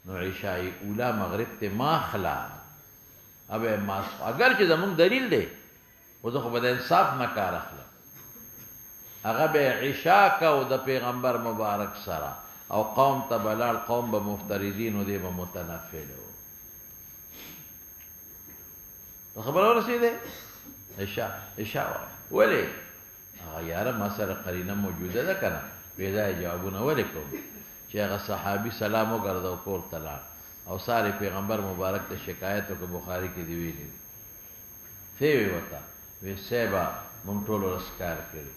نو عشاء اولا مغرب ته ماخلا ابه ماس اگر چې زمونږ دلیل دی و زه خو به د انصاف نه کار اخلم هغه به عشاء کو د پیغمبر مبارک سره او قوم ته بلال قوم به مفترضین و دی به متنفل و خبر ورسیده عشاء ولی هغه یاره ما سره قرینه موجوده ده کنه بېځایه جوابونه ولې کوم چې هغه صحابي سلام وګرځه او کور ته لاړ او سارے پیغمبر مبارک ته شکایت وکړه بخاري کې دی ویلي څه وی ورته وی صاحبه مونږ ټول ورځ کار کړی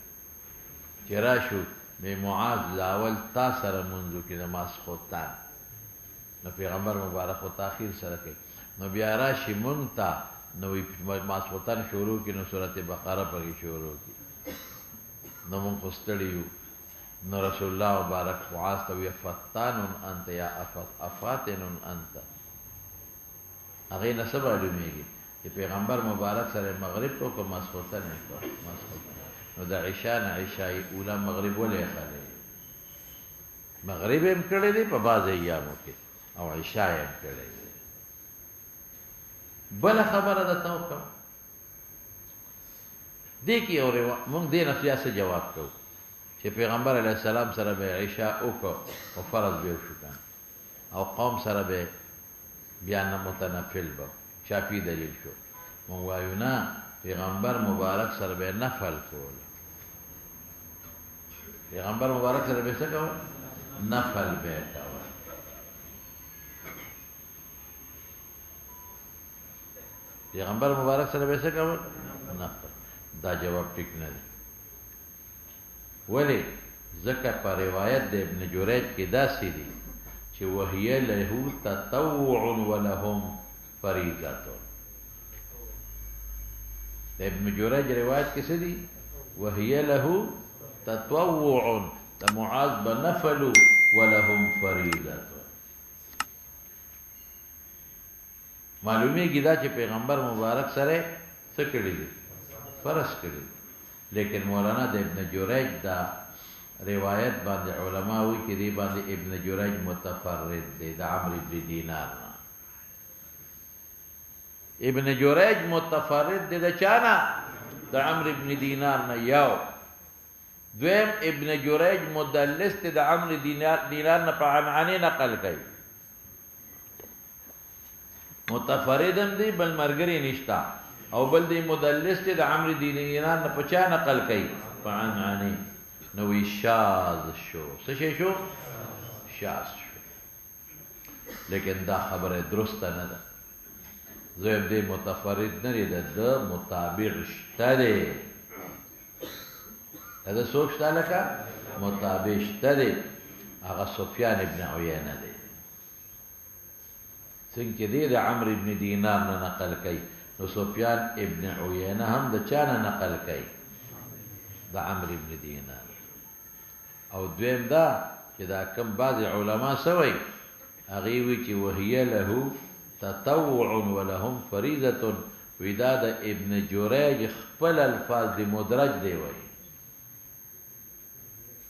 چې راشو مې معاذ لاول تا سره منځو کې د ماسخوتن نو پیغمبر مبارک خو تاخیر سره کوي نو بیا راشي مونږ ته نو ماسخوتن شروع کړي نو سورت بقره پکې شروع کړي نو مونږ خو ستړي یو نو رسول الله مبارک معاذ ته وی فتان انت یا افاتن انت هغې نه څه معلومېږي چې پیغمبر مبارک سره مغرب کو که ماسخوتن نه کو نو د عشاء نه عشاء اولا مغرب ولې اخلی مغرب هم کړی دی په بعض ایامو کې او عشاء هم کړی دی بله خبره درته وکړم دې کې مونږ دې نه بیا څه جواب کوو چې پیغمبر علیه السلام سره به عشاء وکړو او فرض به وشو کنه او قوم سره به بیا نه متنفل به شافعي دلیل شو مونږ وایو نه پیغمبر مبارک سره به نفل کول پیغمبر مبارک سره به څه کول نفل به کول پیغمبر مبارک سره به څه کول نفل دا جواب ټیک نه دی ولی ځکه په روایت د ابن جریج کې داسې دي چې وهي له تطوع ولهم فریضة د ابن جریج روایت کې څه دي وهي له تطوع د معاذ بنفل ولهم فریضة معلومیږي دا چې پیغمبر مبارک سره څه کړي دي فرض کړي لیکن مولانا د ابن جریج دا روایت باندې علما وی کې دی باندې ابن جریج متفرد دی د عمرو بن دینار ابن جریج متفرد دی د چانا د عمرو بن دینار نه یو دویم ابن جریج مدلس دی د عمرو دینار نه په عنعنه نقل کوي متفردم دی بل مرګري نشتا او بل دی مدلس دی د عمرو دینار نه په چا نقل کوي په عنعنه نو شاذ شو څه شو شاذ شو لیکن دا خبره درسته نه ده زویم دی متفرد نه دی د مطابق شته دی دا څوک شته لکه مطابق شته دی هغه سفیان ابن عیینه دی څنګه دی د عمرو ابن دینار نه نقل کوي نو سفیان ابن عیینه هم د چا نه نقل کوي د عمرو ابن دینار او دویم دا چې دا کم بعض علما سوی هغې وی چې وهي له تطوع ولهم فریضة وی دا د ابن جریج خپل الفاظ دی مدرج دی وی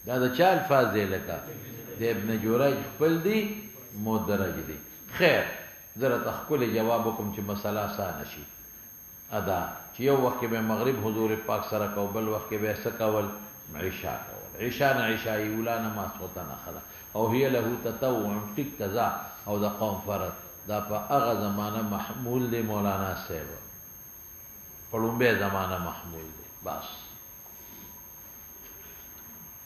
دا د چا الفاظ دی لکه د ابن جریج خپل دی مدرج دی خیر زه راته ښکلی جواب وکړم چې مسله اسانه شي ادا چې یو وخت کې به مغرب حضور پاک سره کو بل وخت کې به څه کول عشاء کول عشاء نه عشاء اولا نه ماسخوتن اخره او هي له تطوع ټیک تزا او د قوم فرض دا په هغه زمانه محمول دی مولانا صاحب په لومبه زمانه محمول دی بس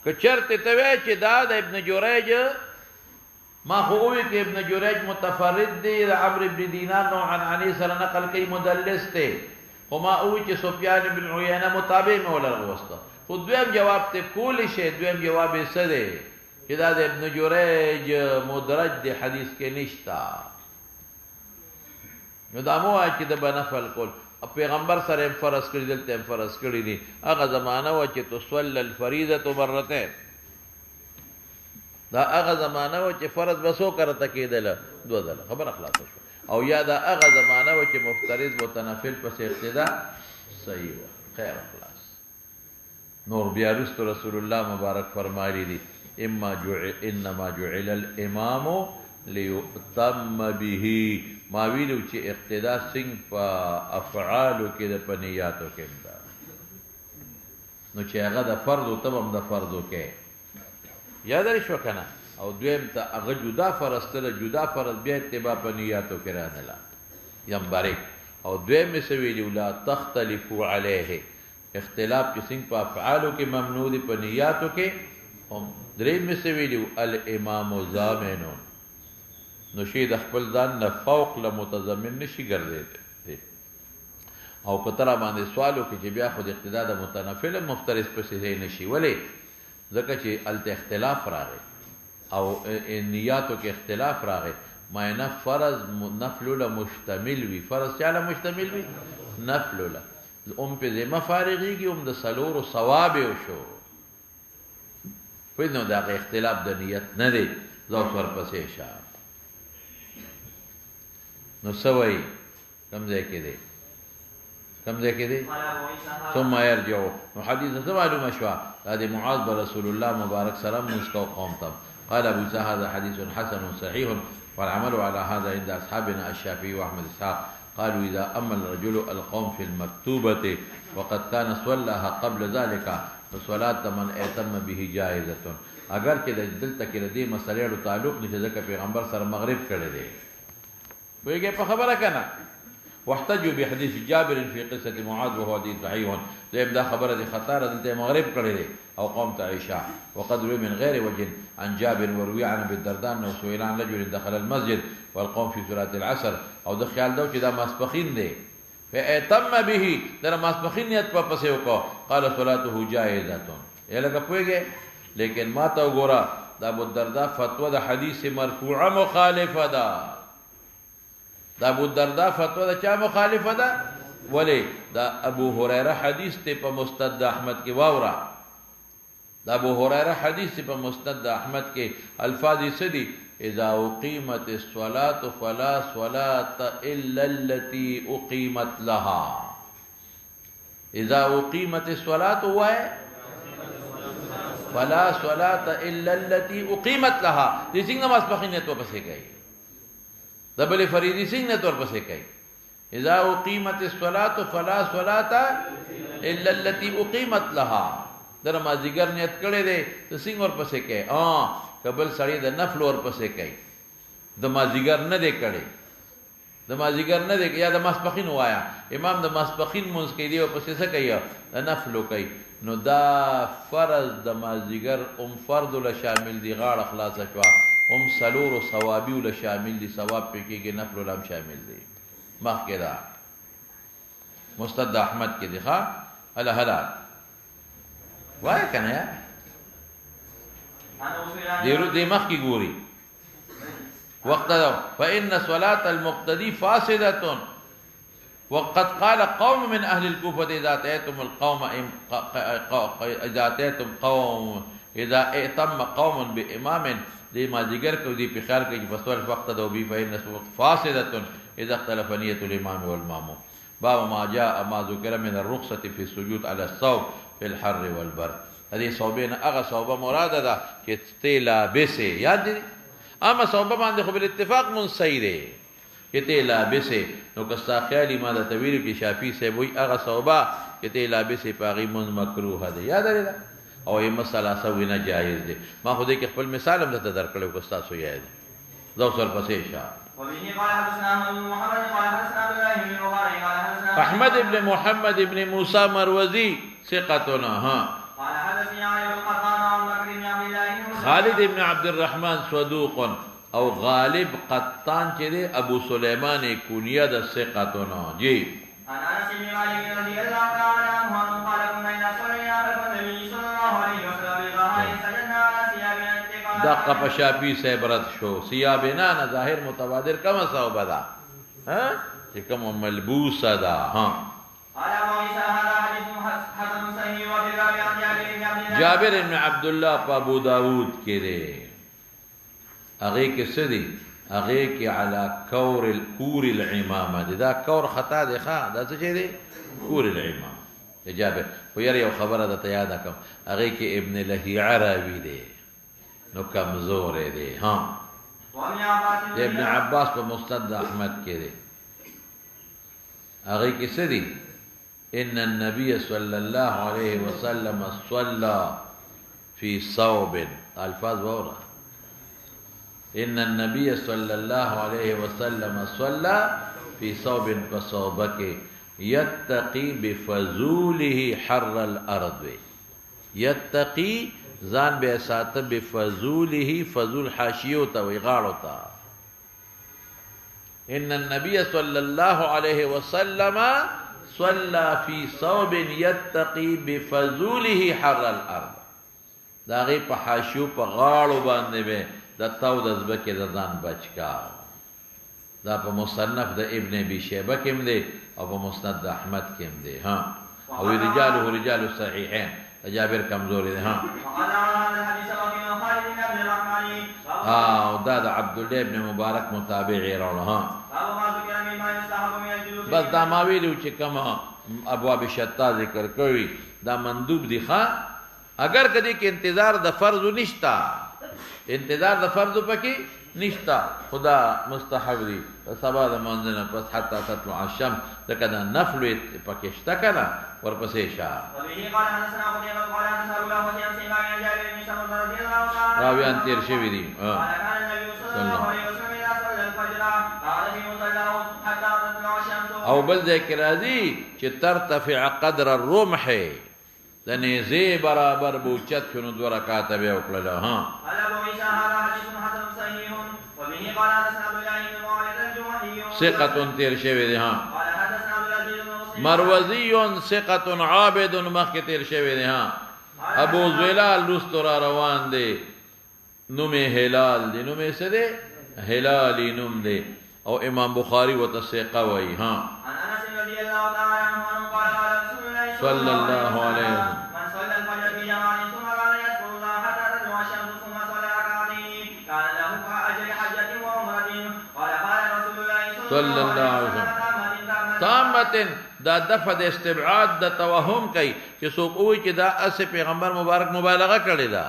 که چرته ته وی چې دا د ابن جریج ما خو وی کې ابن جریج متفرد دی د عمرو بن دینار نو عنعنه سره نقل کوي مدلس دی خو ما وی چې سفیان بن عیینه مطابق مولا غوسته خو دویم جواب ته کولی شي دویم جواب یې څه دی چې دا د ابن جریج مدرج دی حدیث کې نشتا نو دا مو چې د بنفل کول پیغمبر سره فرض کړی دلته فرض کړی دي هغه زمانہ و چې تصل الفریضه مرتين دا هغه زمانہ و چې فرض بسو کرته کېدل دوه ځله خبر خلاص شو او یا دا هغه زمانہ و چې مفترض متنفل پس اقتدا صحیح و خیر خلاص نور بیا رسول الله مبارک فرمایلی دي انما جعل الامام لیؤتم به ما ویلو چې اقتدا څنګه په افعالو کې د پنیاتو کې دا نو چې هغه د فرض او تبم د فرضو کې یاد لري شو کنه او دویم ته هغه جدا فرض ته جدا فرض بیا اتباع پنیاتو کې راځلا یم باریک او دویم می سویلی لا تختلفوا علیه اختلاف چې څنګه په افعالو کې ممنوع دي پنیاتو کې هم دریم می سویلی الامام ضامن نو شی د خپل ځان نه فوق له متضمن نشي ګرځي او کتره باندې سوالو کې چې بیا خود اقتدا د متنفل مفترض پسې نشي ولې ځکه چې الته اختلاف راغی او نیاتو کې اختلاف راغی معنی فرض نفل له مشتمل وي فرض چاله مشتمل وي نفل له په ذمه فارغيږي د سلور او ثواب او شو په نو دا اختلاف د نیت نه دی زو سر پسې شه نو سوي کم ځای کې دی ثم يرجع نو حدیث څه معلومه شو دا معاذ رسول الله مبارک سلام مسکو قوم ته قال ابو سعد هذا حديث حسن صحيح والعمل على هذا عند اصحابنا الشافعي واحمد اسحاق قالوا اذا اما الرجل القوم في المكتوبه وقد كان صلاها قبل ذلك فصلاه من اتم به جائزه اگر چې دلته کې دې مسلې له تعلق نشي ځکه پیغمبر سره مغرب کړی دی ویګه په خبره کنه واحتجوا بحديث جابر في قصه معاذ وهو حديث صحيح زي دا خبره دي خطر دلته مغرب کړی دی او قوم عائشه وقد روي من غير وجه عن جابر وروي عن ابي الدرداء انه سئل عن رجل دخل المسجد والقوم في صلاه العصر او د خیال دا چې دا ماسپخین دی فاتم به در ماسپخین نیت په پسې وکړه قال صلاته جائزه یلګه پويږي لیکن ما ته وګوره دا ابو الدرداء فتوا د حدیث مرفوعه مخالفه ده دا ابو الدرداء فتوا د چا مخالفه ده ولی دا ابو هريره حدیث ته په مستند احمد کې واورا دا ابو هريره حدیث په مستند احمد کې الفاظ سدي اذا اقيمت الصلاه فلا صلاه الا التي اقيمت لها اذا اقيمت الصلاه فلا صلاه الا التي اقيمت لها دې څنګه نماز پخینه تو پسې کوي دبل فریضی څنګه تور پسې کوي اذا اقيمت الصلاه فلا صلاه الا التي اقيمت لها در مازیګر نیت کړي دي ته څنګه ور پسې کوي قبل سړی د نفل ور پسې کوي د مازیګر نه دی کړي د مازیګر نه دی یا د ماسپخین وایا امام د ماسپخین مونږ کې دی او پسې څه کوي د نفل کوي نو دا فرض د مازیګر فرض له شامل دی غاړه خلاص شو سلور و ثوابی له شامل دي ثواب په کې نفل ولهم شامل دي مخ کې دا مستند احمد کې دی ښا الا هلا وای کنه یا دې مخ کې ګوري وقت دا فإن صلاة المقتدي فاسدة وقد قال قوم من أهل الكوفة إذا ائتم قوم بإمام دې ما ذکر کو دې په خیال کې فسوال وقت دا وبي فإن فاسدة إذا اختلف نية الإمام والماموم باب ما جاء ما ذكر من الرخصة في السجود على الثوب في الحر والبرد هذه صوبين اغا صوبه مراد ده چې لابسه یاد دي اما صوبه باندې خو بل اتفاق منصحي دي چې لابسه نو کستا خیالي ما د تویل کې شافعي سه وای اغا صوبه چې لابسه پاغي من مکروه ده یاد لري او یې مسله سوینه جایز دي ما خو دې کې خپل مثال هم ته درکړو کو تاسو یاد زو سر پسې شه احمد ابن محمد ابن موسى مروزي ثقتنا ها خالد ابن عبد الرحمن صدوق او غالب قطان چې دی ابو سليمان کونیه د ثقتنا جی دقه په شافعي صبرت شو ثيابنا ظاهر متبادر کما صوب ده ها چې کوم ملبوسه ده ها جابر بن عبد الله په ابو داود کې دی هغه کې سدي هغه کې علی کور الکور العمامه دا کور خطا دی ښا دا څه دی کور العمامه جابر خو یو خبره ده ته یاد کړم هغه کې ابن لهیعه راوی دی نو کمزور دی ها ابن عباس په مسند احمد کې دی هغه کې څه دي ان النبي صلى الله عليه وسلم صلى في صوب الفاظ وورا ان النبي صلى الله عليه وسلم صلى في صوب فصوبك يتقي بفضوله حر الارض يتقي ځان به ساته بفضوله فضول حاشیو ته وی غاړو ته ان النبي صلى الله عليه وسلم صلى في صوب يتقي بفضوله حر الارض دا غي په حاشیو په غاړو باندې به د تاو د زبکه د ځان بچکا دا په مصنف د ابن ابي شيبه کې دی او په مسند احمد کې دی ها او رجاله رجال الصحيحين جابر کمزوری دی ها او دا د عبد الله ابن مبارک متابعی راوړه ها بس دا ما ویلو چې کما ابواب شتا ذکر کوي دا مندوب دی ښا اگر کدی کې انتظار د فرض نشتا انتظار د فرض پکې نشتا خدا مستحب دی سبا د منځنه پس حتی تطلع الشمس دغه د نفل پکې شتا کنه ورپسې شاه راویان تیر شوی دی او بل ذکر راځي چې ترتفع قدر الرمح د نیزه برابر بوچت شنو 2 رکعات به وکړل ها ثقة تیر شوی دی ها مروزی ثقة عابد مخک تیر شوی دی ها ابو زلال رستور روان دی نوم هلال دی نوم څه دی هلالی نوم دی او امام بخاری وتثقه وی ها صلى الله عليه وسلم من صلى الفجر في جماعة ثم قال يذكر الله حتى تطلع الشمس ثم صلى ركعتين كان له كأجر حجة وعمرة قال قال رسول الله صلى الله عليه وسلم تامة دا دفع د استبعاد د توهم کوي چې څوک وایي چې دا اس پیغمبر مبارک مبالغه کړې ده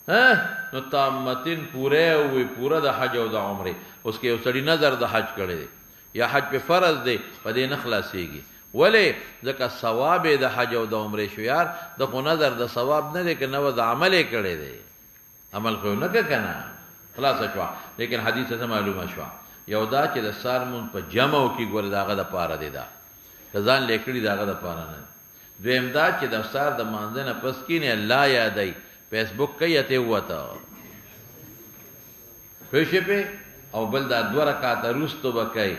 ها نو تامتن پوره وي پوره د حج او د عمره اوس کې یو سړی نظر د حج کړی دی یا حج په فرض دی په دې نه خلاصيږي ولې ځکه ثواب د حج او د عمره شو یار د خو نظر د ثواب نه دی که نو د عمل کړی دی عمل خو نه کنه خلاص شو لیکن حدیث څه معلومه شو یو دا چې د سارمون په جمعو کې ګور داغه د پاره دی دا ځان لیکړي داغه د پاره نه دویم دا چې د سار د مانځنه پس کې نه الله یادای فیسبوک کې ته وته پېښې په او بل دا 2 رکعات روستو بکای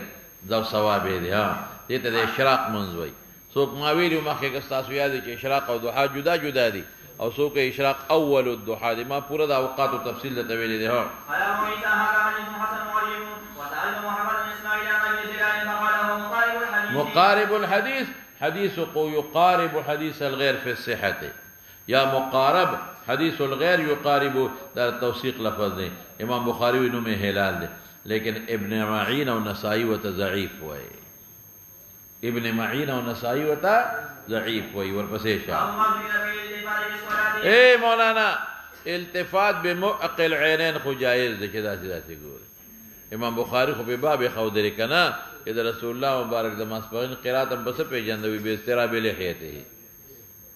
دا ثواب دی ها دې ته د اشراق منځ وای څوک ما ویلو مخکې که تاسو یاد چې اشراق او ضحا جدا جدا دي او څوک اشراق اول الضحا دي ما پورا د اوقات او تفصیل ته ویلې دي ها مقارب الحديث حديث يقارب حديث الغير في الصحة يا مقارب حديث الغير يقارب دا توثيق لفظ دي امام بخاري نوم هلال دي لیکن ابن معین او نسائی وتا ضعیف وای ابن معین او نسائی وتا ضعیف وای ورپسې شاه اے مولانا التفات بمعقل عینین خو جائز دی چې داسې ګور امام بخاری خو په باب خو درې کنا چې رسول الله مبارک د مسبقین قرات هم بس پیجندوی به استراب لحیته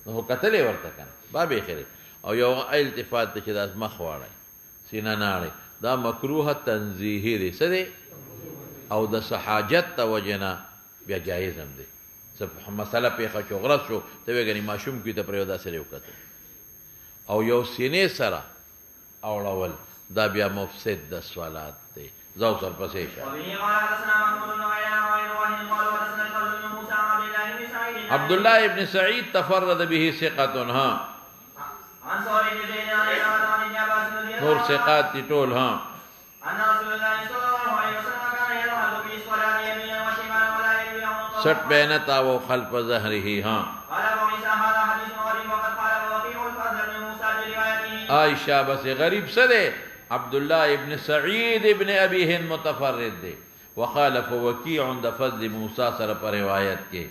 نو کتلې ورته کنا باب خیر او یو التفات چې داس مخ واړی سینه ناړي دا مکروه تنزیهی دی سده او د حاجت توجنا بیا جایز هم دی مسله پیښه شو غرض شو ته وګنی ماشوم کی ته پریودا سره وکړه او یو سینې سره اورول دا بیا مفسد د صلات دی زو سر پسې شه عبد الله ابن سعید تفرد به ثقه ها نور ثقات دي ټول ها سٹ بینتا و خلف ظهره ها عائشہ بس غریب سده عبد الله ابن سعید ابن ابي هند متفرد دي وخالف وكيع عند فضل موسى سره پر روایت کې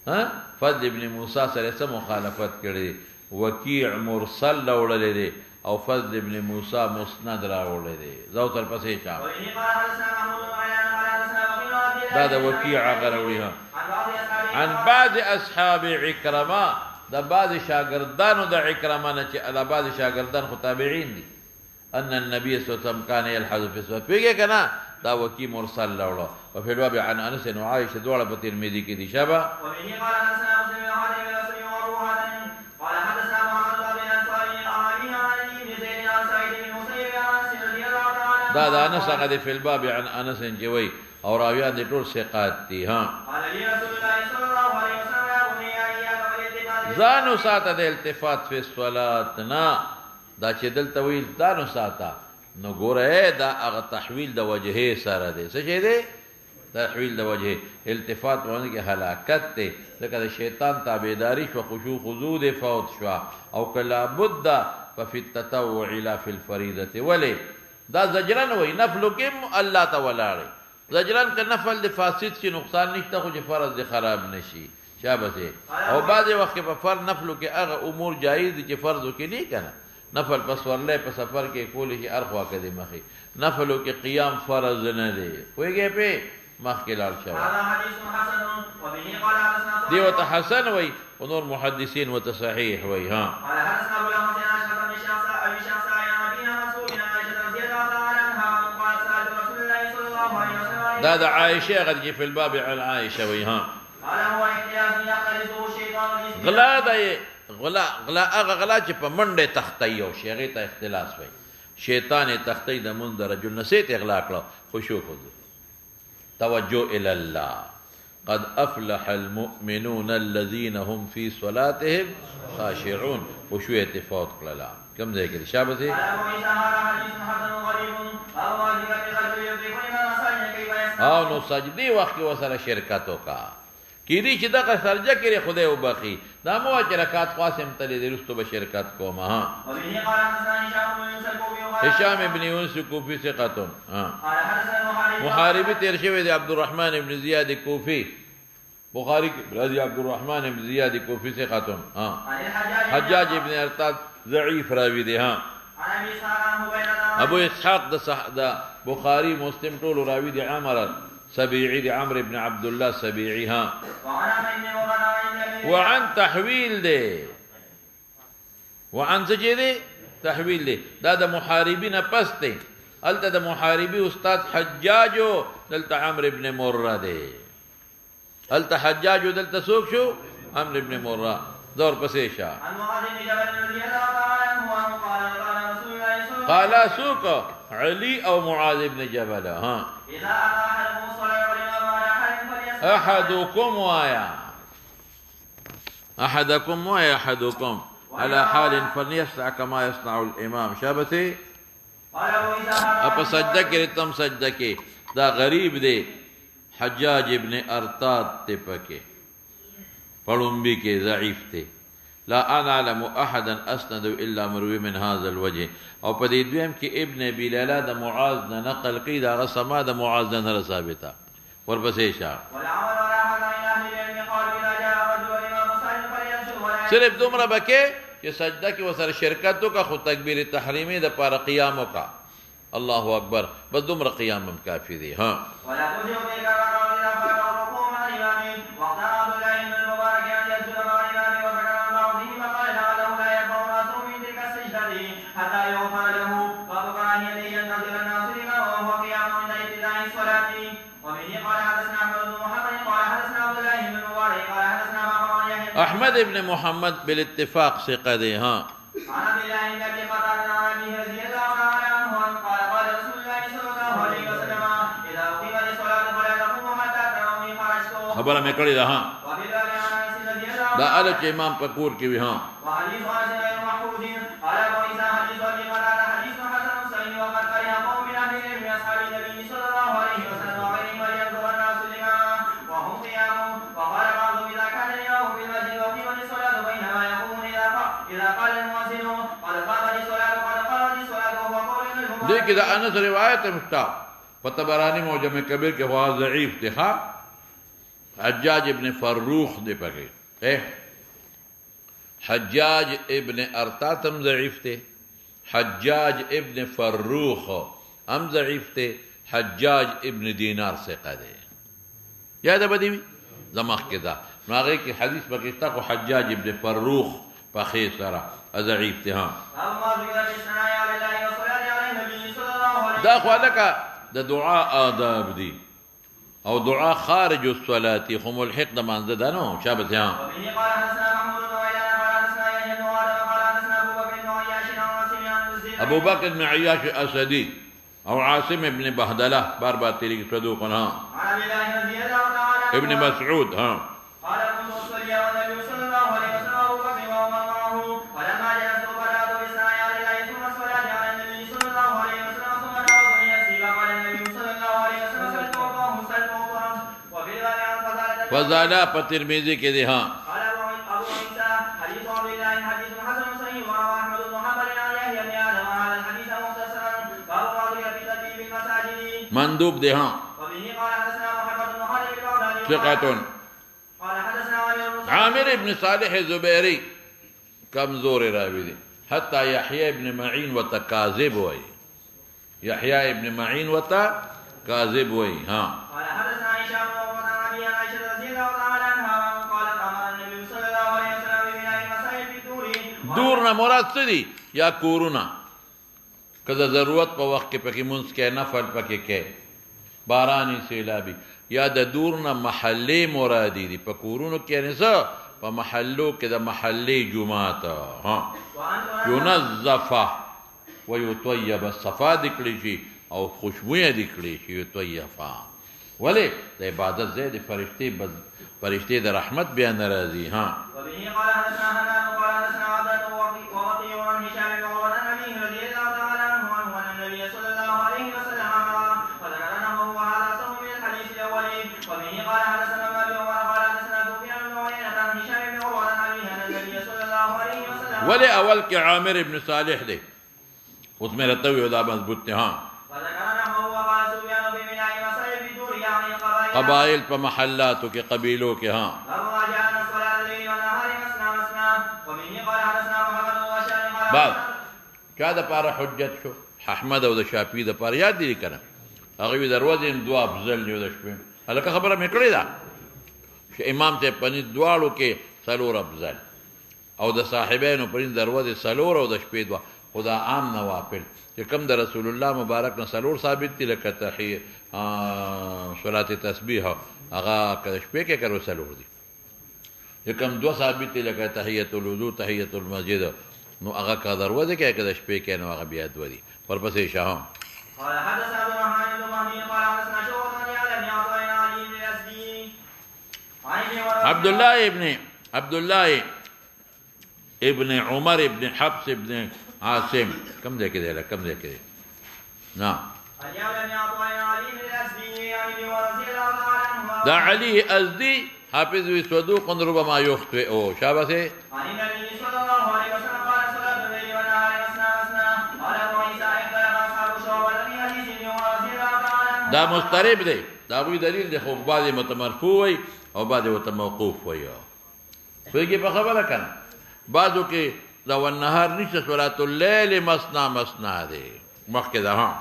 ها فضل ابن موسى سره سم مخالفت کړي وكيع مرسل لوړل دي او فضل ابن موسی مسند راوړی دی زو تر پسې چا دا د وکیع غروي ها عن بعض اصحاب عکرمه دا بعض شاګردانو د عکرمه نه چې الا بعض شاګردان خو تابعین دي ان النبي صلى الله عليه وسلم كان يلحظ في الصلاه پیږي کنه دا وکی مرسل لاوړو او په الباب عن انس و عائشه دوړه په ترمذی کې دي شابه وبه قال حدثنا مسلم بن حاتم بن اسلم وروحه قال حدثنا محمد بن انصاري عن علي بن زيد عن سعيد بن مسيب عن انس رضي الله تعالى دا دا انس هغه په الباب عن انس جوي او راویان دي ټول ثقات دي ها قال لي رسول الله صلى الله عليه وسلم يا بني اياك والالتفات ځانو ساته د التفات فی الصلاه نه دا چې دلته ویل ځانو ساته نو ګوره دا هغه تحویل د وجهه سره دی څه شي دی تحویل د وجهه التفات باندې کې هلاکت دی ځکه د شیطان تابعداري شو خشوع خضوع د فوت شو او کلا بد ففي التطوع لا في الفريضه ولی دا زجرن وای نفل کې الله تعالی زجرن که نفل د فاسد شي نقصان نشته خو چې فرض د خراب نشي شابه او بعض وخت په فرض نفل کې هغه امور جایز دي چې فرض کې نه کنه نفل پس ورلې په سفر کې کولی شي ارخوا کړي مخې نفلو کې قیام فرض نه دی وایږي په مخ کې لار شو هذا حديث حسن وبه قال حدثنا دی وته حسن وای او نور محدثین وته صحیح وای ها قال حدثنا ابو الحسن اشهر بن شخص ابي شخص عن ابي مسعود عن عائشه رضي الله تعالى عنها قال سالت رسول الله صلى الله عليه وسلم دا د عائشه غدي په الباب عن عائشه وای ها قال هو احتياط يقلده الشيطان غلا دی غلا هغه غلا چې په منډه تختی او شیغه ته اختلاس وای شیطان تختی د مون د رجل نسیت اغلا کړو خشوع خود توجه الى الله قد افلح المؤمنون الذين هم في صلاتهم خاشعون خشوع اتفاق کړلا کوم ځای کې شابه دي او نو سجدي وخت کې وسره شرکت وکا کیدی چې دغه سرجه کړي خدای وبخي دا مو چې رکعات قاسم تلې درستو به شرکت کوم ها هشام ابن یونس کوفی ثقتون ها محاربی تیر شوی دی عبدالرحمن ابن زیاد کوفی بخاری رضی عبدالرحمن ابن زیاد کوفی ثقتون ها حجاج ابن ارطاد ضعیف راوی دی ها ابو اسحاق د بخاری مسلم ټول راوی دی عمر سبيعي دي عمرو بن عبد الله سبيعي ها وعن تحويل دي وعن سجدي تحويل دي دا د محاربين پس دي الته د محاربي استاد حجاجو دلته عمرو بن مره دي الته حجاجو دلته سوق شو عمرو بن مره دور پسې شا قال سوق علي او معاذ بن جبل ها أحدكم ويا أحدكم على حال فليصنع كما يصنع الإمام شابتي أبا سجدك رتم سجدك دا غريب دي حجاج ابن أرطاد تپکے پڑھنبی کے ضعیف تے لا انا اعلم احدا اسند الا مروي من هذا الوجه او په دې دویم کې ابن ابي ليلى د معاذ نه نقل کړي دا رسمه د معاذ نه ثابته ورپسې شاه صرف دومره بکې چې سجده کې وسره شرکت وکړه خو تکبیر تحریمی د پاره قیام وکړه الله اکبر بس دومره قیام هم کافی دی ها احمد ابن محمد بالاتفاق ثقه دي ها عن عبد الله بن ابي قتاده عن ابي رضي الله تعالى عنه قال قال رسول الله صلى الله عليه وسلم اذا اقيمت الصلاه فلا تقوموا حتى تروني خرجت خبره مې کړې ده ها وفي ذلك عن انس رضي الله دا ال چې امام پکور کې وي ها وحديث انس غير محفوظ قال ابو عيسى حديث ابي قتاده حديث حسن صحيح وقد كره قوم من اهل العلم من اصحاب النبي صلى الله عليه وسلم وغيرهم ان ينظر الناس لما وهم قيام وقال بعضهم اذا كان الامام في المسجد وقيمت الصلاه بينما يقومون اذا قال المؤذن قد قامت الصلاه قد قامت الصلاه وهو قول المؤذن دې کې دا انس روایت مشتا فتبرانی معجم کبیر کې هوا ضعیف دی ها حجاج ابن فروخ دی پکې حجاج ابن ارطاتم ضعیف دی حجاج ابن فروخ هم ضعیف تے، حجاج ابن دینار ثقہ دے. یاد بدی وی زمخ کې دا نو هغه کې حدیث پکې تا خو حجاج ابن فروخ په خې سره ضعیف ته. ها دا خو لکه د دعا آداب دي او دعا خارج الصلاة خو ملحق د مانځه ده نو شابه. ها ابو بکر بن عیاش اسدی او عاصم ابن بهدله بار بار تیری صدوق. ها ابن مسعود. ها قال كنت اصلي والنبي صلى الله عليه وسلم ابو بكر وعمر معه فلما جلست بدات بالثناء على الله ثم الصلاه على النبي صلى الله عليه وسلم ثم دعوت لنفسي فقال النبي صلى الله عليه وسلم سلت وطعم وفي الغالب فزالا په ترمذی کې دي. ها قال ابو عيسى حديث عبد الله حديث حسن صحيح وروى احمد بن حنبل عن يحيى بن ادم هذا الحديث مختصرا باب قول في ترتيب المساجد مندوب دي. ها وبه قال حدثنا محمد بن خالد البغدادي ثقة. عامر ابن صالح الزبيري کمزور راوی دی. حتی یحیی ابن معین وتا کاذب وی. یحیی ابن معین وتا کاذب وی. ها قال حدثنا هشام بن عمر عن عائشة رضي الله تعالى عنها قالت امر النبي صلى الله عليه وسلم ببناء المساجد في الدور. دور نه مراد څه دي؟ یا کورونه کله ضرورت په وخت کې پکې مونږ کې نفل پکې کې بارانی سیلابي یا د دور نه محلي مرادي دي. په کورونو کې نه څه په محلو کې د محلي جمعات. ها ينظف ويطيب الصفا دکړي شي او خوشبويه دکړي شي يطيفا. ولې د عبادت ځای د فرشتي د رحمت بیا ناراضي. ها وبه قال حدثنا حنان قال حدثنا عبد ووقي عن هشام بن عروة عن أبيه رضي الله تعالى عنه أن النبي صلى الله عليه وسلم أمر وذكر أنه وهذا سهم من الحديث الأول. وبه قال حدثنا ابن عمر قال حدثنا سفيان بن عيينة عن هشام بن عروة عن أبيه أن النبي صلى الله عليه وسلم. ولې اول کې عامر ابن صالح دی اوس مې راته ویل دا مضبوط دی. ها وذكر أنه وقال سفيان ببناء مساجد في الدور يعني القبائل قبائل په محلاتو کې قبیلو کې. ها أما جعلنا الصلاة الليل والنهار مثنى مثنى. وبه قال حدثنا محمد بن بشار قال بعد چا د پاره حجت شو احمد او د شافعي د پاره یاد دي کنه هغه دروازه دعا افضل دی د شپې. هلکه خبره مې کړې ده چې امام ته پنځ دواړو کې څلور افضل او د صاحبانو پرین دروازه څلور او د شپې دوا خدا عام نوافل چې کوم د رسول الله مبارک نه څلور ثابت دي لکه تحیه صلات تسبیح هغه کله شپې کې کړو څلور دي. چې کوم دوا ثابت دي لکه تحیت الوضو تحیت المسجد نو هغه کا دروازه کې کله شپې کې نو هغه بیا دوا دي. ورپسې شاه قال حدثنا عبد الرحمن بن مهدي قال حدثنا شعبة عن ابن عطاء عن علي بن الأسدي عبد الله ابن عمر ابن حفص ابن عاصم كم ذا كده كم ذا كده. نعم دا علي أزدي حافظ وصدوق ربما يخطئ. او شابه عن النبي صلى الله عليه وسلم قال صلاة الليل والنهار مثنى مثنى. قال ابو عيسى اختلف اصحاب شعبة في حديث ابن عمر رضي الله تعالى عنه. دا مضطرب دی. دا غوی دلیل دی خو بعض متمرفوع وي او بعض متموقوف وي. فګي په خبره کنه بعضو کې دا والنهار نشته صلاة الليل مثنى مثنى دی مخکې ده. ها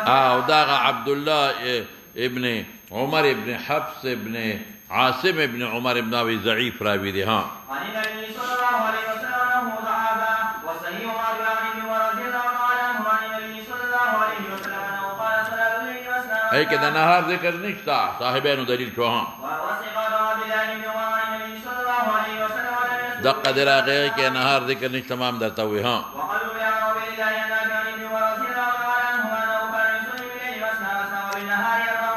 او دا عبد الله ابن عمر ابن حفص ابن عاصم ابن عمر ابن ابي ضعيف راوي دي. ها عن النبي صلى الله عليه وسلم انه ضعف وصحيح ما روى عن ابن عمر رضي الله تعالى عنه عن النبي صلى الله عليه وسلم انه قال صلاة الليل مثنى. اي كده نهار ذكر نشتا صاحبانو دليل شو. ها وثق عبد الله بن عمر عن النبي صلى الله عليه وسلم دقه دراغه کې نهار ذکر نشته تمام درته وي. ها وقالوا يا رب الله ان عن ابن عمر رضي الله تعالى عنه انه كان يصلي الليل مثنى مثنى وبالنهار يرى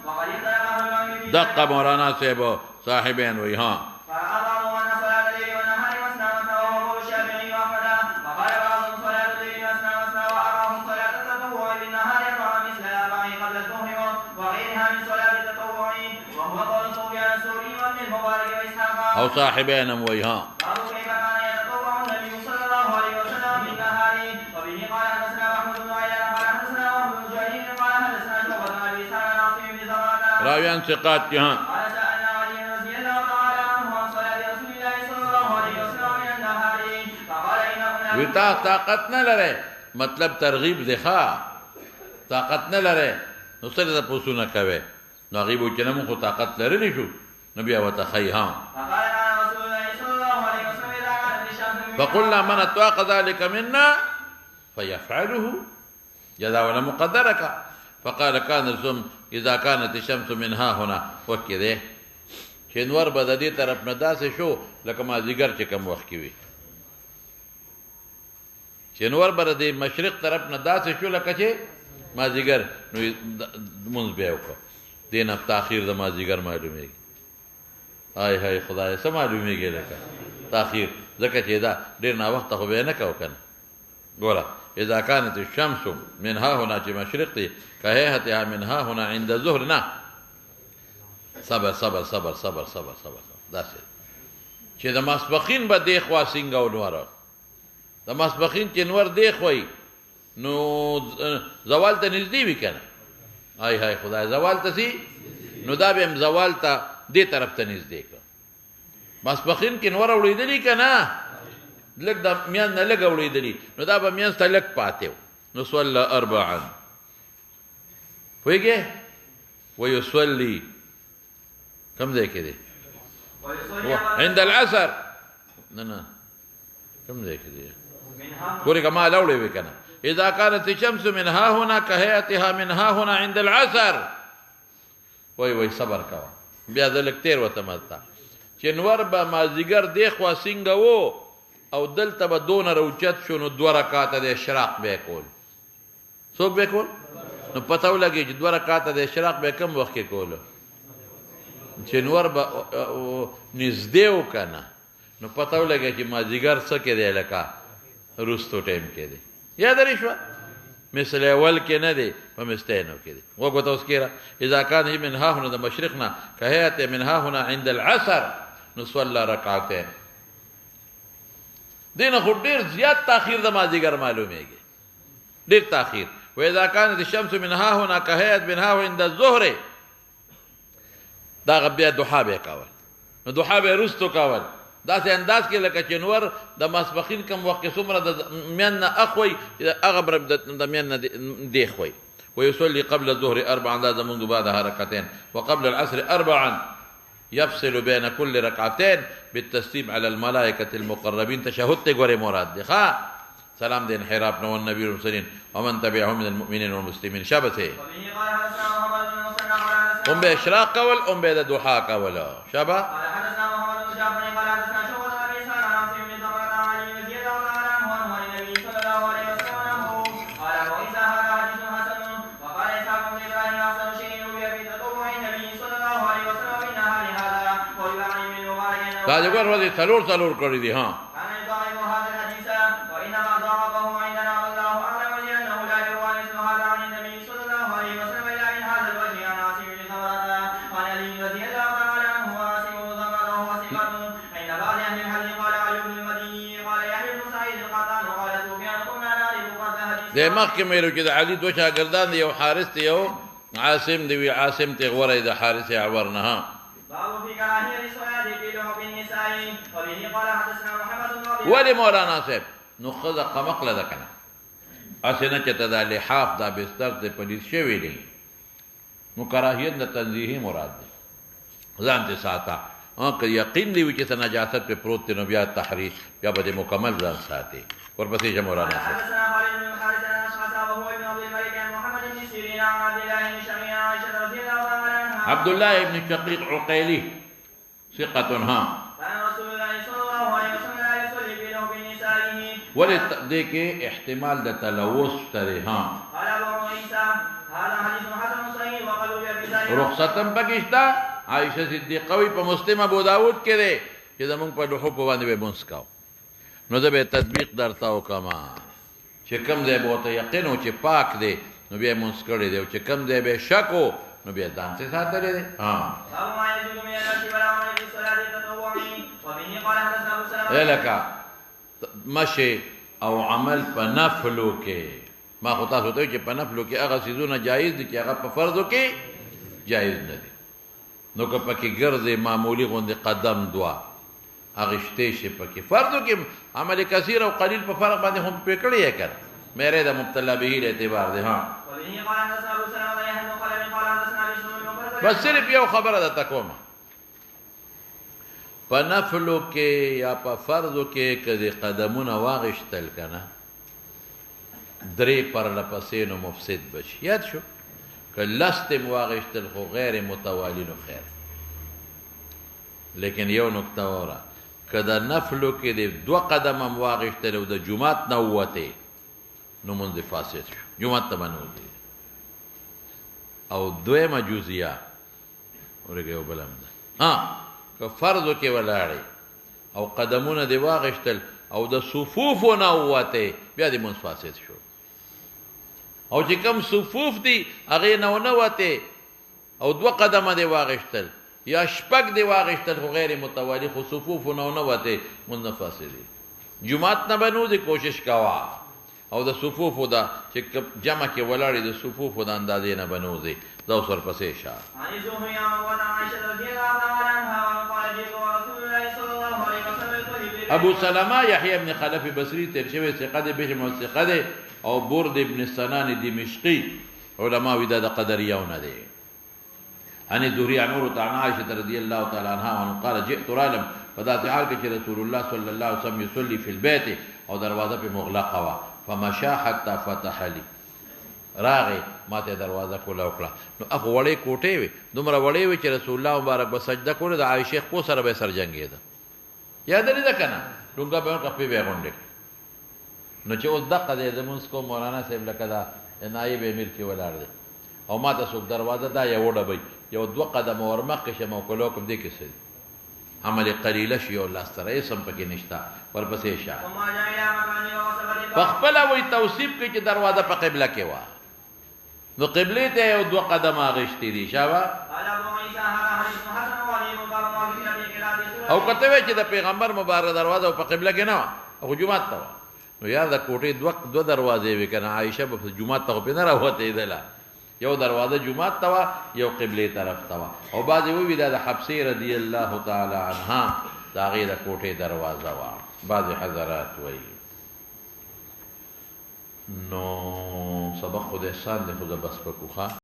وقد اختلفه دقه مولانا صاحب صاحبين وي. ها فأمروا أن صلاة الليل والنهار مثنى مثنى وهو قول الشافعي وأحمد. وقال بعضهم صلاة الليل مثنى مثنى وأراهم صلاة التطوع بالنهار يرى مثل الأربع قبل الظهر وغيرها من صلاة التطوع وهو قول سفيان الثوري وابن المبارك وإسحاق او صاحبين وي. ها باب كيف كان يتطوع النبي صلى الله عليه وسلم بالنهار. وبه قال حدثنا محمود بن عيان قال حدثنا وهب بن جرير قال حدثنا شعبة عن أبي إسحاق عن عاصم بن زرعة راويان ثقات. ها قال سألنا علي رضي الله تعالى عنه عن صلاة رسول وی تا طاقت نه لرې مطلب ترغیب دی ښه طاقت نه لرې نو څه ته پوښتنه کوې نو هغې به وایي چې نه موږ خو طاقت لرلی شو نو بیا ورته ښایي فقلنا من اتواق ذلك منا فيفعله جزاء مقدرك فقال كان الزم اذا كانت الشمس من ها هنا وكذا چې نور به د دې طرف نه داسې شو لکه مازدیګر چې کوم وخت کې وي چې نور به د مشرق طرف نه داسې شو لکه چې مازدیګر نو لمونځ بیا وکړه دې نه تاخیر د مازدیګر معلومیږي هاي هاي خدای څه معلومیږي لکه تاخیر ځکه چې دا ډېر ناوخته خو به یې نه کوو که نه ګوره اذا كانت الشمس من ها هنا چې مشرق دی كهيئتها من ها هنا عند الظهر نه صبر صبر صبر صبر صبر صبر داسې چې د ماسپخین به دې خوا څنګه ونوره د ماسپخین چې نور دې خوا نو زوال ته نږدې وي که نه هاي هاي خدای زوال ته سي نو دا به هم زوال ته دې طرف ته نږدې کړه ماسپخین کې نور اورېدلي که نه لږ د میان نه لږ اورېدلي نو دا به میانځ ته لږ پاتې و نو صلى اربعا پوهېږې ويصلي کوم ځای کې دی عند العصر نه نه کوم ځای کې دی پورې که ما لاوړې وې که نه اذا كانت الشمس من ها هنا كهيئتها من ها هنا عند العصر وای صبر کوه بیا زه لږ تېر وتم هلته چې نور به مازدیګر دې خوا څنګه و او دلته به دونه روچت شو نو 2 رکاته د اشراق به یې کول څوک به یې کول نو پته ولګي چې 2 رکاته د اشراق به یې کوم وخت کې کولو چې نور به نږدې و که نه نو پته ولګي چې مازدیګر څه کې دی لکه وروستو ټایم کې دی یاد لرې شوه مثل اول کې نه دی په مستینو کې دی وګ ورته اوس کېره اذا کان من ها هنا د مشرق نه کهیئت من ها هنا عند العصر نو صلى رکعتین دې نه خو ډېر زیات تاخیر د مازدیګر معلومیږي ډېر تاخیر واذا كانت الشمس من ها هنا كهيئت من ها عند الظهر دا بیا دوحا به کول نو دوحا به وروستو کول داسې انداز کې لکه چې نور د ماسپخین کوم وخت کې څومره د میان نه اخوئ هغه به د میان نه دې خوئ ويصلي قبل الظهر 4 دا زمونږ بعدها ركعتين وقبل العصر 4 يفصل بين كل ركعتين بالتسليم على الملائكة المقربين تشهد تقوري مراد دي سلام دي انحراف نو النبي المرسلين ومن تبعهم من المؤمنين والمسلمين شابته هم بإشراق قول هم بإدوحا قول شابه دا دې ګور ورته څلور کړی دي ها د مخکې مېلو چې د علي 2 شاګردان دي یو حارث دی یو عاصم دی وی عاصم ته غوړی د حارث عور نه ها ولې مولانا صاحب نو ښځه قمقله ده که نه هسې نه چې ته دا لحاف دا بستر ته پلیس شوی دی نو کراهیت د تنزیهي مراد دی ځان ته ساته که یقین دی وي چې څه نجاست پې پروت دی نو بیا تحریر بیا به دې مکمل ځان ساتي ورپسې شه مولانا صاحب عبد الله بن شقيق عقيلي ثقة ها ولې دې کې احتمال د تلوث ترې ها رخصتم پکې شته عائشة صدیقه وی په مسلم ابو داود کې دی چې زمونږ په لوحو په باندې به مونځ کوو نو زه به تطبیق درته وکړم چې کوم ځای به ورته یقین و چې پاک دی نو بیا یې مونځ کړی دی او چې کوم ځای به یې شک و نو بیا ځان ته ساتلی دی لکه مشي او عمل په نفلو کې ما خو تاسو ته وایي چې په نفلو کې هغه څیزونه جایز دي چې هغه په فرضو کې جایز نه دي نو که پکې ګرځې معمولي غوندې قدم 2 اغشته شي پکې فرضو کې عمل کثیر او قلیل په فرق باندې هم پکړی یې کړ میرے دا مبتلا به له اعتبار ده ها بس صرف یو خبره ده تکوم په نفلو کې یا په فرضو کې کدي قدمونه واغشتل کنه درې پر لپسې نو مفسد بشي یاد شو که لستم واغشتل خو غیر متوالی نو خیر لیکن یو نکته وره که د نفلو کې د 2 قدم هم واغشتل او د جومات نه ووتې نو منځ فاسد شو جومات ته به نه وځې او دویمه جزیه ورګه یو بل هم ده که فرضو کې ولاړې او قدمونه دې واغشتل او د صفوفو نه ووتې بیا دې منځ فاسد شو او چې کوم صفوف دي هغې نه ونه وتې او 2 قدمه دې واغشتل یا شپږ دې واغشتل خو غیر متوالی خو صفوفو نه ونه وتې منځ نه فاسدې جومات نه به نو دې کوشش کوه او د صفوفو دا چې جمع کې ولاړې د صفوفو د اندازې نه به نو ځې دا اوس ورپسې شه ابو سلمہ یحیی ابن خلف بصری تیر شوی ثقه دی بشم ثقه دی او برد ابن سنان دمشقی علماء وی دا د قدریونه دی ان الزهري عن عروة عن عائشة رضي الله تعالى عنها وأنه قال جئت رالم فذات حال کې رسول الله صلى الله عليه وسلم يصلي في البيت او دروازه په مغلقه وا فمشى حتى فتح لي راغی ماته دروازه کوله وکړه نو هغه وړې کوټې وي دومره وړې وي چې رسول الله مبارک به سجده کوله د عایشه خو سره به سر جنګېده یاد لري ده کنه ډونګه به کپی به غونډه نو چې اوس دقه دې زمونږ کو مولانا صاحب لکه دا نایب امیر کې ولاړ دی او ماته څوک دروازه دا یو ډبې یو 2 قدم ورمخکې شمه کولو کوم دې کې څه عمل قلیله شي او لاس سره سم پکې نشتا ورپسې شه خپل وی توصیف کې چې دروازه په قبله کې وا نو قبله ته یو 2 قدم اغشتي دي شابه او کته وی چې د پیغمبر مبارک دروازه په قبله کې نه او جمعه ته نو یاد د کوټې 2 دروازې وی کنه عائشه په جمعه ته په نه راوته دله یو دروازه جمعه ته یو قبله طرف ته او بعض وی د حفصه رضی الله تعالی عنها دا غیر کوټې دروازه وا بعض حضرات وی نو سبق خود احسان دی خود بس پکوخه